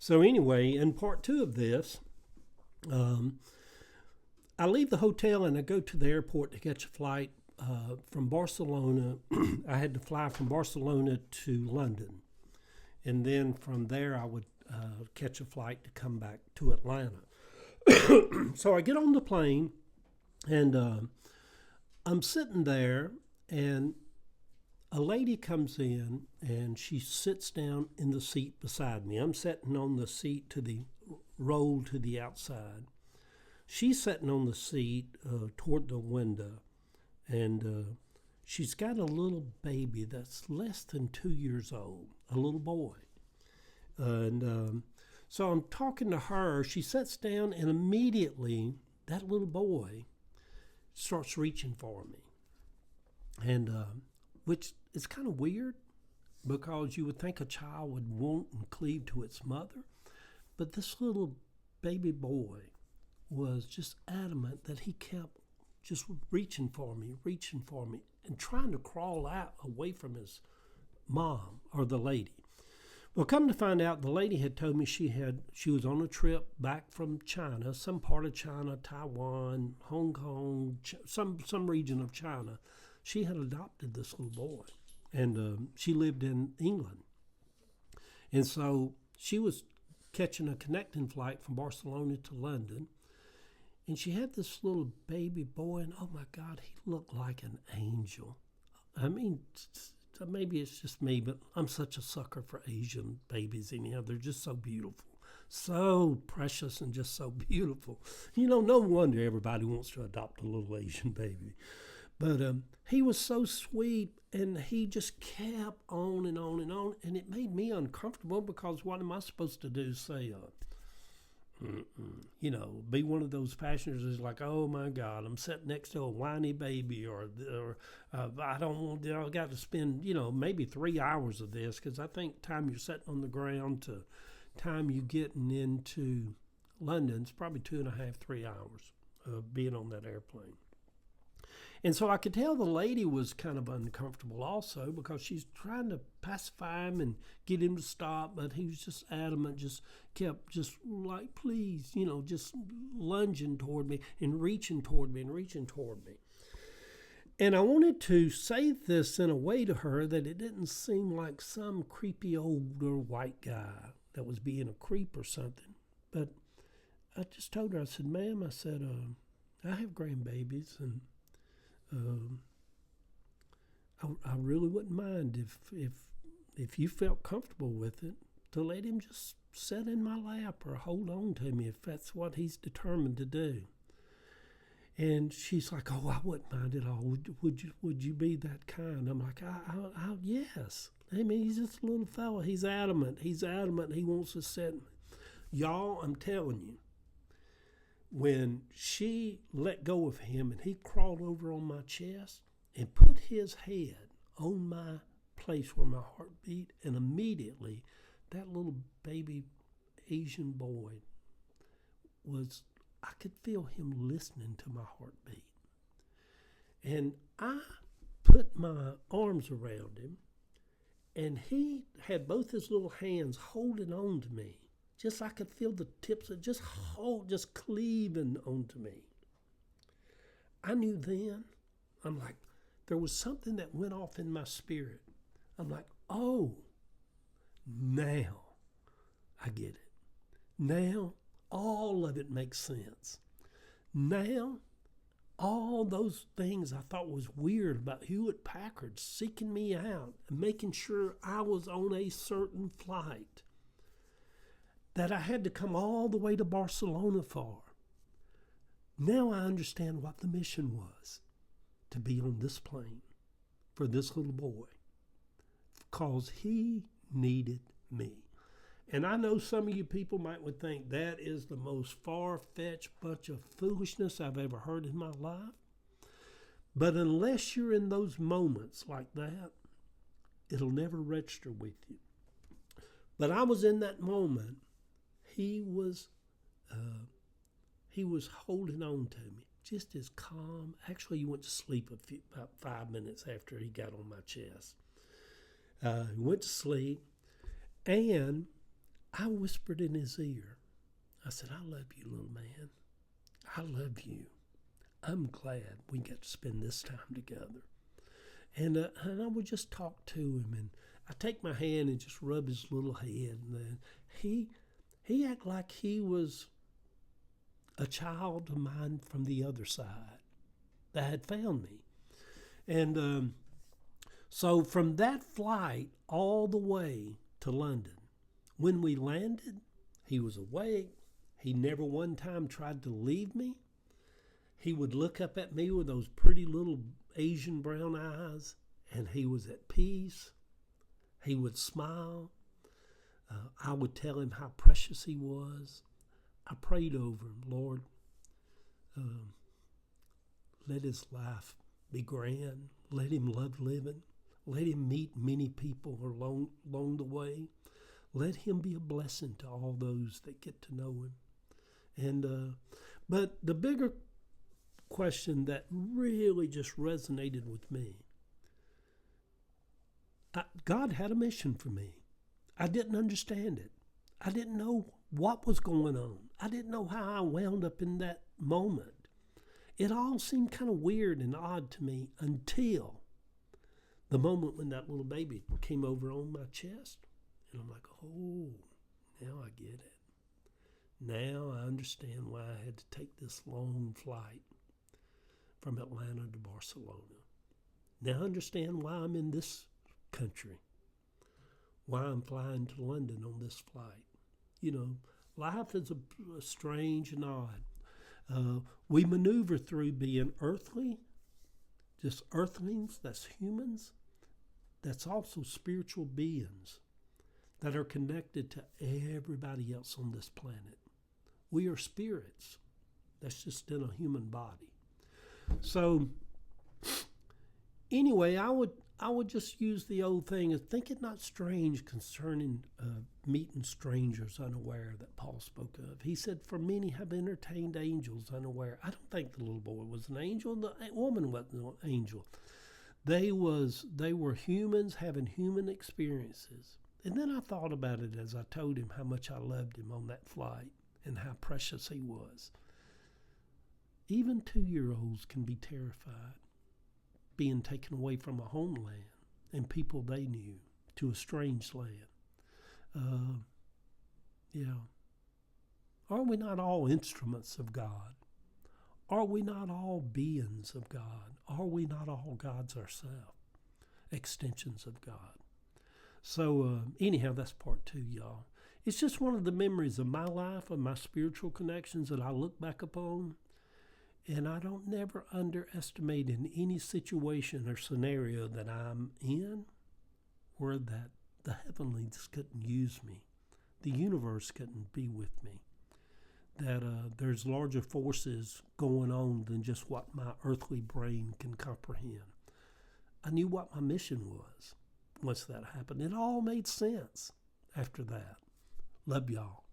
So anyway, in part two of this, um, I leave the hotel and I go to the airport to catch a flight from Barcelona. I had to fly from Barcelona to London, and then from there I would catch a flight to come back to Atlanta. So I get on the plane, and I'm sitting there, and a lady comes in and she sits down in the seat beside me. I'm sitting on the seat to the roll to the outside. She's sitting on the seat toward the window, and she's got a little baby that's less than 2 years old, a little boy. And so I'm talking to her. She sits down, and immediately that little boy starts reaching for me. And which is kind of weird because you would think a child would want and cleave to its mother. But this little baby boy was just adamant that he kept just reaching for me, and trying to crawl out away from his mom or the lady. Well, come to find out, the lady had told me she was on a trip back from China, some part of China, Taiwan, Hong Kong, some region of China. She had adopted this little boy, and she lived in England. And so she was catching a connecting flight from Barcelona to London, and she had this little baby boy, and oh my God, he looked like an angel. I mean, maybe it's just me, but I'm such a sucker for Asian babies anyhow. They're just so beautiful, so precious, and just so beautiful. No wonder everybody wants to adopt a little Asian baby. But he was so sweet, and he just kept on and on and on, and it made me uncomfortable because what am I supposed to do? Say, be one of those passengers who's like, oh my God, I'm sitting next to a whiny baby, or I don't want, I got to spend, maybe 3 hours of this, because I think time you're sitting on the ground to time you getting into London is probably 2.5, 3 hours of being on that airplane. And so I could tell the lady was kind of uncomfortable also because she's trying to pacify him and get him to stop, but he was just adamant, just kept just like, please, just lunging toward me and reaching toward me. And I wanted to say this in a way to her that it didn't seem like some creepy older white guy that was being a creep or something. But I just told her, I said, ma'am, I said, I have grandbabies, and I really wouldn't mind if you felt comfortable with it to let him just sit in my lap or hold on to me if that's what he's determined to do. And she's like, oh, I wouldn't mind at all. Would you be that kind? I'm like, yes. I mean, he's just a little fella. He's adamant. He wants to sit. Y'all, I'm telling you, when she let go of him and he crawled over on my chest and put his head on my place where my heart beat, and immediately that little baby Asian boy I could feel him listening to my heartbeat. And I put my arms around him, and he had both his little hands holding on to me. Just I could feel the tips of just cleaving onto me. I knew then, I'm like, there was something that went off in my spirit. I'm like, oh, now I get it. Now all of it makes sense. Now all those things I thought was weird about Hewlett Packard seeking me out and making sure I was on a certain flight that I had to come all the way to Barcelona for. Now I understand what the mission was, to be on this plane for this little boy, because he needed me. And I know some of you people would think that is the most far-fetched bunch of foolishness I've ever heard in my life. But unless you're in those moments like that, it'll never register with you. But I was in that moment. He was holding on to me, just as calm. Actually, he went to sleep about 5 minutes after he got on my chest. He went to sleep, and I whispered in his ear. I said, I love you, little man. I love you. I'm glad we get to spend this time together. And I would just talk to him, and I take my hand and just rub his little head. And then he acted like he was a child of mine from the other side that had found me. And so from that flight all the way to London, when we landed, he was awake. He never one time tried to leave me. He would look up at me with those pretty little Asian brown eyes, and he was at peace. He would smile. I would tell him how precious he was. I prayed over him, Lord, let his life be grand. Let him love living. Let him meet many people along the way. Let him be a blessing to all those that get to know him. And but the bigger question that really just resonated with me, God had a mission for me. I didn't understand it. I didn't know what was going on. I didn't know how I wound up in that moment. It all seemed kind of weird and odd to me until the moment when that little baby came over on my chest. And I'm like, oh, now I get it. Now I understand why I had to take this long flight from Atlanta to Barcelona. Now I understand why I'm in this country, why I'm flying to London on this flight. You know, life is a strange and odd. We maneuver through being earthly, just earthlings, that's humans, that's also spiritual beings that are connected to everybody else on this planet. We are spirits that's just in a human body. So anyway, I would just use the old thing of think it not strange concerning meeting strangers unaware that Paul spoke of. He said, for many have entertained angels unaware. I don't think the little boy was an angel. The woman wasn't an angel. They were humans having human experiences. And then I thought about it as I told him how much I loved him on that flight and how precious he was. Even 2-year-olds can be terrified being taken away from a homeland and people they knew to a strange land. Are we not all instruments of God? Are we not all beings of God? Are we not all gods ourselves? Extensions of God. So anyhow, that's part 2, y'all. It's just one of the memories of my life, of my spiritual connections that I look back upon. And I don't never underestimate in any situation or scenario that I'm in where that the heavenlies couldn't use me. The universe couldn't be with me. That there's larger forces going on than just what my earthly brain can comprehend. I knew what my mission was once that happened. It all made sense after that. Love y'all.